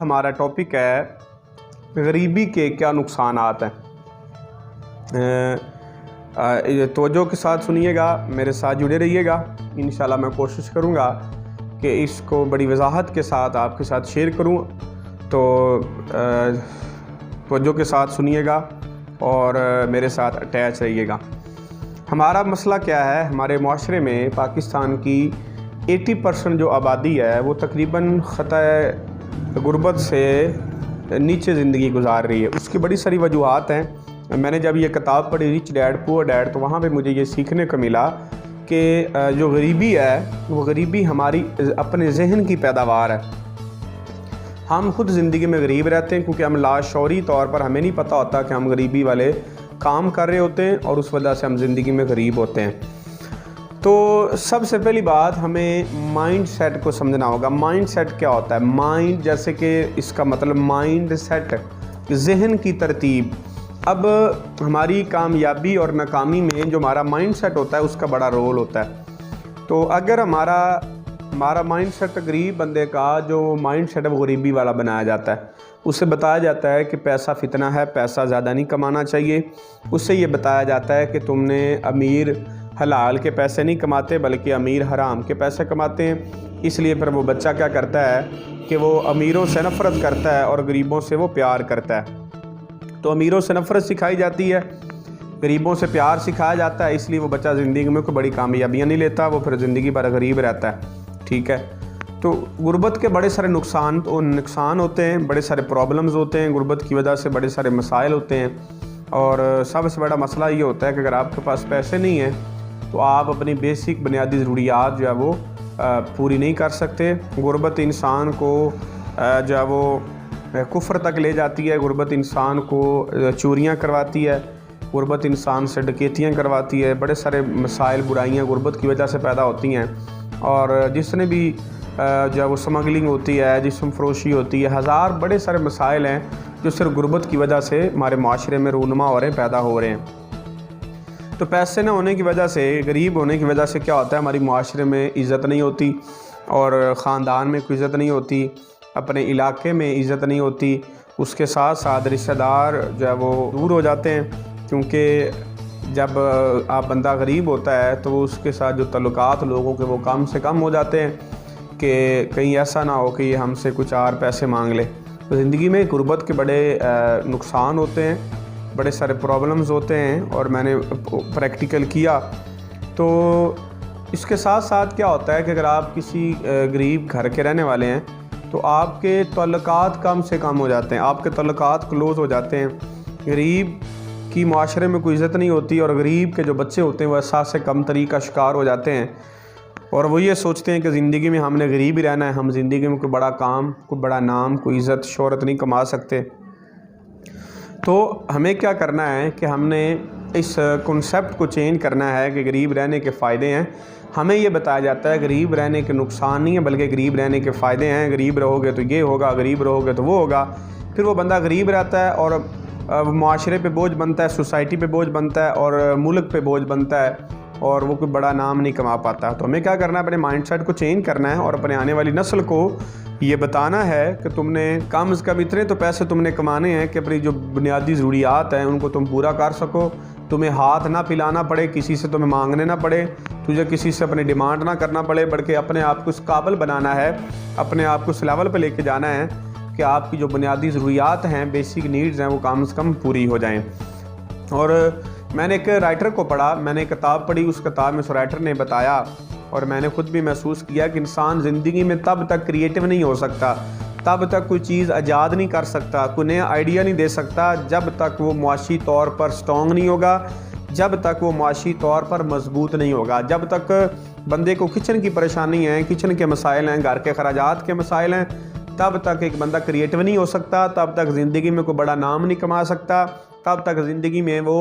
हमारा टॉपिक है गरीबी के क्या नुकसानात हैं। तवज्जो के साथ सुनिएगा, मेरे साथ जुड़े रहिएगा। इंशाल्लाह मैं कोशिश करूँगा कि इसको बड़ी वजाहत के साथ आपके साथ शेयर करूँ, तो तवज्जो के साथ सुनिएगा और मेरे साथ अटैच रहिएगा। हमारा मसला क्या है, हमारे माशरे में पाकिस्तान की 80% जो आबादी है वो तकरीबन ख़तः गुर्बत से नीचे ज़िंदगी गुजार रही है। उसकी बड़ी सारी वजूहात हैं। मैंने जब ये किताब पढ़ी रिच डैड पुअर डैड, तो वहाँ पे मुझे ये सीखने को मिला कि जो गरीबी है वो गरीबी हमारी अपने जहन की पैदावार है। हम खुद ज़िंदगी में गरीब रहते हैं क्योंकि हम लाशौरी तौर पर हमें नहीं पता होता कि हम गरीबी वाले काम कर रहे होते हैं और उस वजह से हम ज़िंदगी में गरीब होते हैं। तो सबसे पहली बात, हमें माइंड सेट को समझना होगा। माइंड सेट क्या होता है? माइंड जैसे कि इसका मतलब माइंड सेट, जहन की तरतीब। अब हमारी कामयाबी और नाकामी में जो हमारा माइंड सेट होता है उसका बड़ा रोल होता है। तो अगर हमारा माइंड सेट गरीब बंदे का जो माइंड सेट है वो गरीबी वाला बनाया जाता है। उससे बताया जाता है कि पैसा फितना है, पैसा ज़्यादा नहीं कमाना चाहिए। उससे ये बताया जाता है कि तुमने अमीर हलाल के पैसे नहीं कमाते बल्कि अमीर हराम के पैसे कमाते हैं। इसलिए फिर वो बच्चा क्या करता है कि वो अमीरों से नफ़रत करता है और गरीबों से वो प्यार करता है। तो अमीरों से नफ़रत सिखाई जाती है, गरीबों से प्यार सिखाया जाता है। इसलिए वो बच्चा ज़िंदगी में कोई बड़ी कामयाबियाँ नहीं लेता, वो फिर ज़िंदगी भर गरीब रहता है। ठीक है, तो गुर्बत के बड़े सारे नुकसान होते हैं, बड़े सारे प्रॉब्लम्स होते हैं। गुर्बत की वजह से बड़े सारे मसाइल होते हैं और सबसे बड़ा मसला ये होता है कि अगर आपके पास पैसे नहीं हैं तो आप अपनी बेसिक बुनियादी ज़रूरियात जो है वो पूरी नहीं कर सकते। गुर्बत इंसान को जो है वो कुफ्र तक ले जाती है। गुर्बत इंसान को चोरियां करवाती है, गुर्बत इंसान से डकैतियां करवाती है। बड़े सारे मसाइल बुराइयां गुर्बत की वजह से पैदा होती हैं। और जिसने भी जो है वो स्मगलिंग होती है, जिस्म फरोशी होती है, हज़ार बड़े सारे मसाइल हैं जो सिर्फ गुर्बत की वजह से हमारे माशरे में रूनुमा हो रहे हैं, पैदा हो रहे हैं। तो पैसे न होने की वजह से, गरीब होने की वजह से क्या होता है, हमारी माशरे में इज़्ज़त नहीं होती और ख़ानदान में कोई इज़्ज़त नहीं होती, अपने इलाके में इज़्ज़त नहीं होती। उसके साथ साथ रिश्तेदार जो है वो दूर हो जाते हैं, क्योंकि जब आप बंदा गरीब होता है तो उसके साथ जो तल्लुकात लोगों के वो कम से कम हो जाते हैं कि कहीं ऐसा ना हो कि ये हमसे कुछ और पैसे मांग ले। तो ज़िंदगी में गुर्बत के बड़े नुकसान होते हैं, बड़े सारे प्रॉब्लम्स होते हैं और मैंने प्रैक्टिकल किया। तो इसके साथ साथ क्या होता है कि अगर आप किसी गरीब घर के रहने वाले हैं तो आपके तल्लुकात कम से कम हो जाते हैं, आपके तल्लुकात क्लोज़ हो जाते हैं। गरीब की माशरे में कोई इज़्ज़त नहीं होती और गरीब के जो बच्चे होते हैं वो एहसास से कमतरी का शिकार हो जाते हैं और वो ये सोचते हैं कि ज़िंदगी में हमने गरीब ही रहना है, हम ज़िंदगी में कोई बड़ा काम, कोई बड़ा नाम, कोई इज़्ज़त शोहरत नहीं कमा सकते। तो हमें क्या करना है कि हमने इस कॉन्सेप्ट को चेंज करना है कि गरीब रहने के फ़ायदे हैं। हमें ये बताया जाता है गरीब रहने के नुकसान नहीं है बल्कि गरीब रहने के फ़ायदे हैं। गरीब रहोगे तो ये होगा, गरीब रहोगे तो वो होगा। फिर वो बंदा गरीब रहता है और माशरे पे बोझ बनता है, सोसाइटी पे बोझ बनता है और मुल्क पे बोझ बनता है और वो कोई बड़ा नाम नहीं कमा पाता। तो हमें क्या करना है, अपने माइंडसेट को चेंज करना है और अपने आने वाली नस्ल को ये बताना है कि तुमने कम से कम इतने तो पैसे तुमने कमाने हैं कि अपनी जो बुनियादी ज़रूरियात हैं उनको तुम पूरा कर सको। तुम्हें हाथ ना पिलाना पड़े, किसी से तुम्हें मांगने ना पड़े, तुझे किसी से अपनी डिमांड ना करना पड़े, बल्कि अपने आप को इस काबिल बनाना है, अपने आप को इस लेवल पर लेके जाना है कि आपकी जो बुनियादी ज़रूरियात हैं, बेसिक नीड्स हैं, वो कम से कम पूरी हो जाएँ। और मैंने एक राइटर को पढ़ा, मैंने एक किताब पढ़ी, उस किताब में उस राइटर ने बताया और मैंने ख़ुद भी महसूस किया कि इंसान ज़िंदगी में तब तक क्रिएटिव नहीं हो सकता, तब तक कोई चीज़ आज़ाद नहीं कर सकता, कोई नया आइडिया नहीं दे सकता जब तक वो मुआशी तौर पर स्ट्रॉन्ग नहीं होगा, जब तक वो मुआशी तौर पर मजबूत नहीं होगा। जब तक बंदे को किचन की परेशानी है, किचन के मसाइल हैं, घर के खराजात के मसाइल हैं, तब तक एक बंदा क्रिएटिव नहीं हो सकता, तब तक ज़िंदगी में कोई बड़ा नाम नहीं कमा सकता, तब तक ज़िंदगी में वो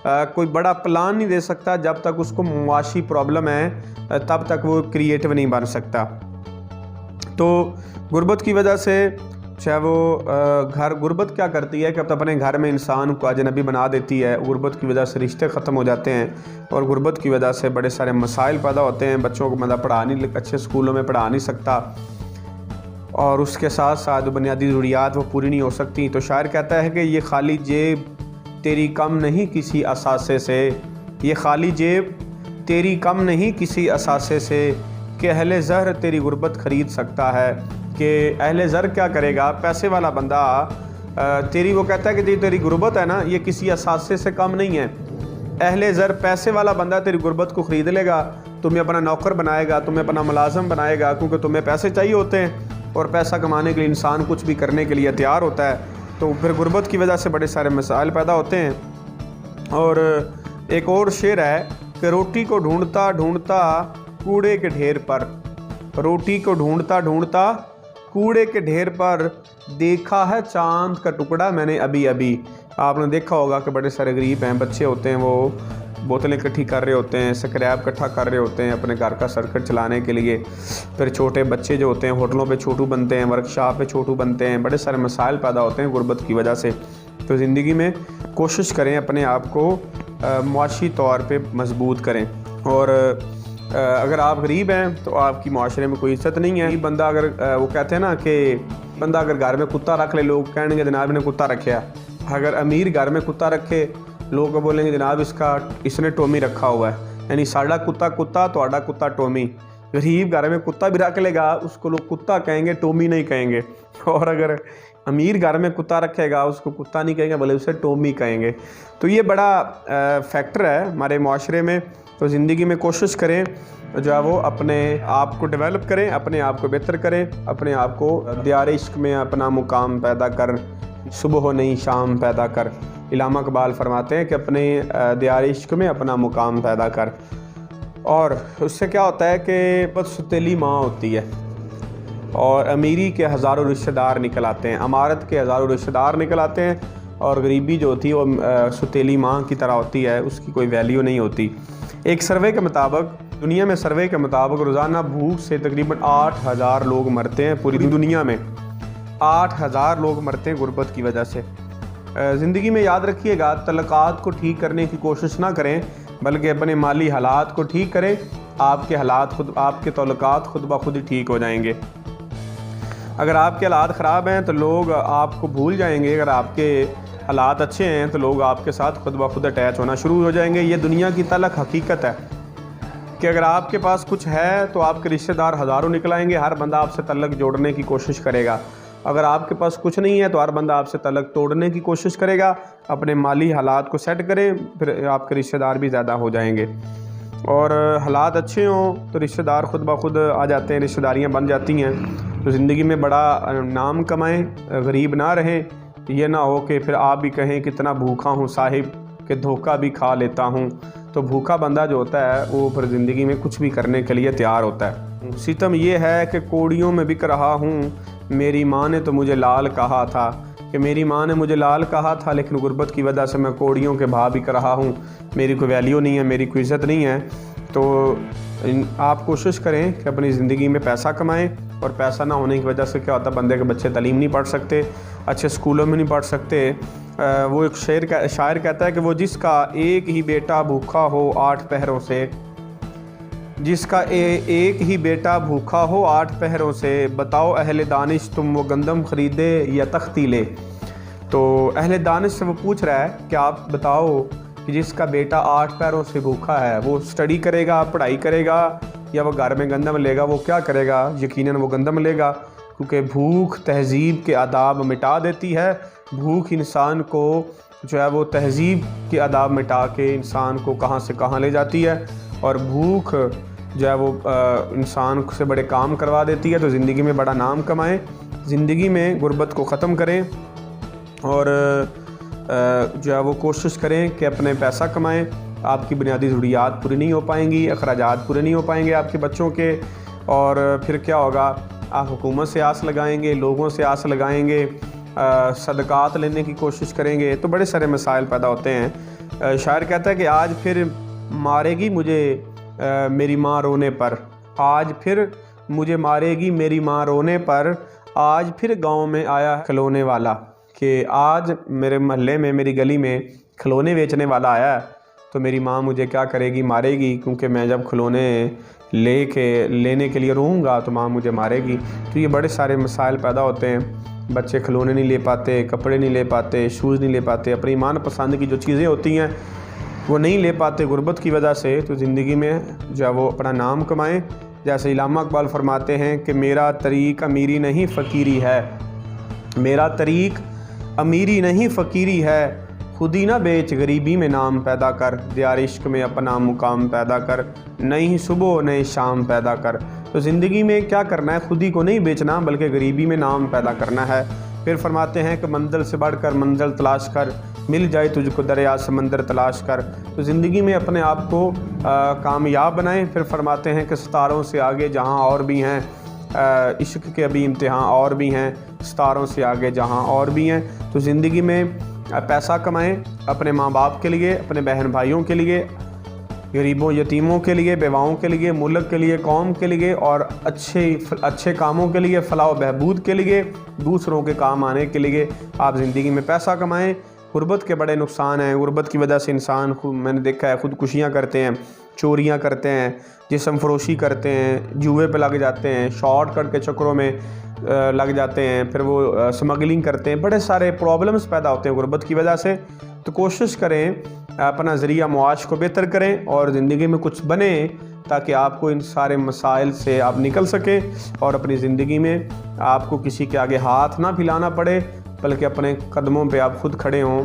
कोई बड़ा प्लान नहीं दे सकता। जब तक उसको मुआशी प्रॉब्लम है तब तक वो क्रिएटिव नहीं बन सकता। तो गुर्बत की वजह से चाहे वो गुर्बत क्या करती है कि अब अपने घर में इंसान को अजनबी बना देती है। गुर्बत की वजह से रिश्ते ख़त्म हो जाते हैं और गुर्बत की वजह से बड़े सारे मसाइल पैदा होते हैं। बच्चों को बंदा अच्छे स्कूलों में पढ़ा नहीं सकता और उसके साथ साथ जो बुनियादी ज़रूरियात वो पूरी नहीं हो सकती। तो शायर कहता है कि ये खाली जेब तेरी कम नहीं किसी असासे से, ये खाली जेब तेरी कम नहीं किसी असासे से, कि अहले ज़र तेरी गुर्बत ख़रीद सकता है। कि अहले ज़र क्या करेगा, पैसे वाला बंदा तेरी, वो कहता है कि तेरी गुर्बत है ना, ये किसी असासे से कम नहीं है। अहले ज़र पैसे वाला बंदा तेरी गुर्बत को ख़रीद लेगा, तुम्हें अपना नौकर बनाएगा, तुम्हें अपना मुलाज़म बनाएगा, क्योंकि तुम्हें पैसे चाहिए होते हैं और पैसा कमाने के लिए इंसान कुछ भी करने के लिए तैयार होता है। तो फिर गुर्बत की वजह से बड़े सारे मसाइल पैदा होते हैं। और एक और शेर है कि रोटी को ढूंढता ढूंढता कूड़े के ढेर पर, रोटी को ढूंढता ढूंढता कूड़े के ढेर पर, देखा है चांद का टुकड़ा मैंने अभी अभी। आपने देखा होगा कि बड़े सारे गरीब हैं, बच्चे होते हैं, वो बोतलें इकट्ठी कर रहे होते हैं, स्क्रैप इकट्ठा कर रहे होते हैं अपने घर का सर्किट चलाने के लिए। फिर छोटे बच्चे जो होते हैं होटलों पे छोटू बनते हैं, वर्कशॉप पे छोटू बनते हैं, बड़े सारे मसाइल पैदा होते हैं गुर्बत की वजह से। तो ज़िंदगी में कोशिश करें अपने आप को मुआशी तौर पे मजबूत करें। और अगर आप गरीब हैं तो आपकी माशरे में कोई इज्जत नहीं है। बंदा अगर वो कहते हैं ना कि बंदा अगर घर में कुत्ता रख ले, लोग कहेंगे जनाब ने कुत्ता रखा। अगर अमीर घर में कुत्ता रखे, लोग बोलेंगे जनाब इसने टोमी रखा हुआ है, यानी साड़ा कुत्ता कुत्ता, तोड़ा कुत्ता टोमी। गरीब घर में कुत्ता भी रख लेगा, उसको लोग कुत्ता कहेंगे, टोमी नहीं कहेंगे। और अगर अमीर घर में कुत्ता रखेगा, उसको कुत्ता नहीं कहेंगे, भले उसे टोमी कहेंगे। तो ये बड़ा फैक्टर है हमारे माशरे में। तो ज़िंदगी में कोशिश करें जो है वो अपने आप को डेवलप करें, अपने आप को बेहतर करें, अपने आप को दियार इश्क में अपना मुकाम पैदा कर, सुबह हो नहीं शाम पैदा कर। इलामा इकबाल फरमाते हैं कि अपने दियार इश्क में अपना मुकाम पैदा कर। और उससे क्या होता है कि बस सुतीली माँ होती है और अमीरी के हज़ारों रिश्तेदार निकल आते हैं, अमारत के हज़ारों रिश्तेदार निकल आते हैं, और गरीबी जो होती है वो सुतीली माँ की तरह होती है, उसकी कोई वैल्यू नहीं होती। एक सर्वे के मुताबिक, दुनिया में सर्वे के मुताबिक रोज़ाना भूख से तकरीबन 8000 लोग मरते हैं। पूरी दुनिया में 8000 लोग मरते हैं गुर्बत की वजह से। ज़िंदगी में याद रखिएगा, तलक़ात को ठीक करने की कोशिश ना करें, बल्कि अपने माली हालात को ठीक करें। आपके हालात खुद, आपके तलक़ात खुद ब खुद ही ठीक हो जाएंगे। अगर आपके हालात ख़राब हैं तो लोग आपको भूल जाएंगे, अगर आपके हालात अच्छे हैं तो लोग आपके साथ खुद ब खुद अटैच होना शुरू हो जाएंगे। ये दुनिया की तलख़ हकीकत है कि अगर आपके पास कुछ है तो आपके रिश्तेदार हज़ारों निकल आएंगे, हर बंदा आपसे तल्लक जोड़ने की कोशिश करेगा। अगर आपके पास कुछ नहीं है तो हर बंदा आपसे तल्लक तोड़ने की कोशिश करेगा। अपने माली हालात को सेट करें, फिर आपके रिश्तेदार भी ज़्यादा हो जाएंगे। और हालात अच्छे हों तो रिश्तेदार खुद ब खुद आ जाते हैं, रिश्तेदारियाँ बन जाती हैं। तो ज़िंदगी में बड़ा नाम कमाएं, गरीब ना रहें। ये ना हो कि फिर आप भी कहें कितना भूखा हूँ साहिब, कि धोखा भी खा लेता हूँ। तो भूखा बंदा जो होता है वो फिर ज़िंदगी में कुछ भी करने के लिए तैयार होता है। सितम ये है कि कोड़ियों में बिक रहा हूँ, मेरी माँ ने तो मुझे लाल कहा था, कि मेरी माँ ने मुझे लाल कहा था, लेकिन गुर्बत की वजह से मैं कोड़ियों के भाव बिक रहा हूँ, मेरी कोई वैल्यू नहीं है, मेरी कोई इज़्ज़त नहीं है। तो आप कोशिश करें कि अपनी ज़िंदगी में पैसा कमाएं। और पैसा ना होने की वजह से क्या होता है, बंदे के बच्चे तालीम नहीं पढ़ सकते, अच्छे स्कूलों में नहीं पढ़ सकते। वो एक शायर कहता है कि वो जिसका एक ही बेटा भूखा हो 8 पहरों से, जिसका एक ही बेटा भूखा हो 8 पहरों से, बताओ अहले दानिश तुम वो गंदम ख़रीदे या तख्ती ले। तो अहले दानिश से वो पूछ रहा है कि आप बताओ कि जिसका बेटा 8 पैरों से भूखा है, वो स्टडी करेगा, पढ़ाई करेगा, या वो घर में गंदम लेगा? वो क्या करेगा? यकीनन वो गंदम लेगा, क्योंकि भूख तहज़ीब के आदाब मिटा देती है। भूख इंसान को जो है वो तहज़ीब के आदाब मिटा के इंसान को कहाँ से कहाँ ले जाती है, और भूख जो है वो इंसान से बड़े काम करवा देती है। तो ज़िंदगी में बड़ा नाम कमाएं, ज़िंदगी में गुर्बत को ख़त्म करें, और जो है वो कोशिश करें कि अपने पैसा कमाएं। आपकी बुनियादी ज़रूरियात पूरी नहीं हो पाएंगी, अखराजात पूरे नहीं हो पाएंगे आपके बच्चों के, और फिर क्या होगा, आप हुकूमत से आस लगाएंगे, लोगों से आस लगाएंगे, सदक़ात लेने की कोशिश करेंगे, तो बड़े सारे मसाइल पैदा होते हैं। शायर कहता है कि आज फिर मारेगी मुझे मेरी माँ रोने पर, आज फिर मुझे मारेगी मेरी माँ रोने पर, आज फिर गांव में आया खिलौने वाला। कि आज मेरे महल्ले में, मेरी गली में खिलौने बेचने वाला आया है, तो मेरी माँ मुझे क्या करेगी, मारेगी, क्योंकि मैं जब खिलौने लेने के लिए रहूँगा तो माँ मुझे मारेगी। तो ये बड़े सारे मसाइल पैदा होते हैं। बच्चे खिलौने नहीं ले पाते, कपड़े नहीं ले पाते, शूज़ नहीं ले पाते, अपनी मनपसंद की जो चीज़ें होती हैं वो नहीं ले पाते गुर्बत की वजह से। तो ज़िंदगी में जो वो अपना नाम कमाएं। जैसे इल्लामा इकबाल फरमाते हैं कि मेरा तरीक़ अमीरी नहीं फ़कीरी है, मेरा तरीक़ अमीरी नहीं फ़कीरी है, खुद ही ना बेच गरीबी में नाम पैदा कर, दियार इश्क में अपना मुकाम पैदा कर, नई सुबह नई शाम पैदा कर। तो ज़िंदगी में क्या करना है, खुद ही को नहीं बेचना बल्कि गरीबी में नाम पैदा करना है। फिर फरमाते हैं कि मंजिल से बढ़कर मंजिल तलाश कर, मिल जाए तुझको दरिया समंदर तलाश कर। तो ज़िंदगी में अपने आप को कामयाब बनाएं। फिर फरमाते हैं कि सितारों से आगे जहाँ और भी हैं, इश्क के अभी इम्तिहान और भी हैं, सितारों से आगे जहाँ और भी हैं। तो ज़िंदगी में पैसा कमाएं अपने माँ बाप के लिए, अपने बहन भाइयों के लिए, गरीबों यतीमों के लिए, बेवाओं के लिए, मुल्क के लिए, कौम के लिए और अच्छे कामों के लिए, फलाह बहबूद के लिए, दूसरों के काम आने के लिए आप ज़िंदगी में पैसा कमाएं। गुर्बत के बड़े नुकसान हैं। गुर्बत की वजह से इंसान मैंने देखा है खुदकुशियाँ करते हैं, चोरियाँ करते हैं, जिस्म फरोशी करते हैं, जुए पे लग जाते हैं, शॉर्टकट के चक्करों में लग जाते हैं, फिर वो स्मगलिंग करते हैं। बड़े सारे प्रॉब्लम्स पैदा होते हैं गुर्बत की वजह से। तो कोशिश करें अपना ज़रिया मुआश को बेहतर करें और ज़िंदगी में कुछ बने ताकि आपको इन सारे मसाइल से आप निकल सकें और अपनी ज़िंदगी में आपको किसी के आगे हाथ ना फैलाना पड़े बल्कि अपने कदमों पे आप खुद खड़े हों।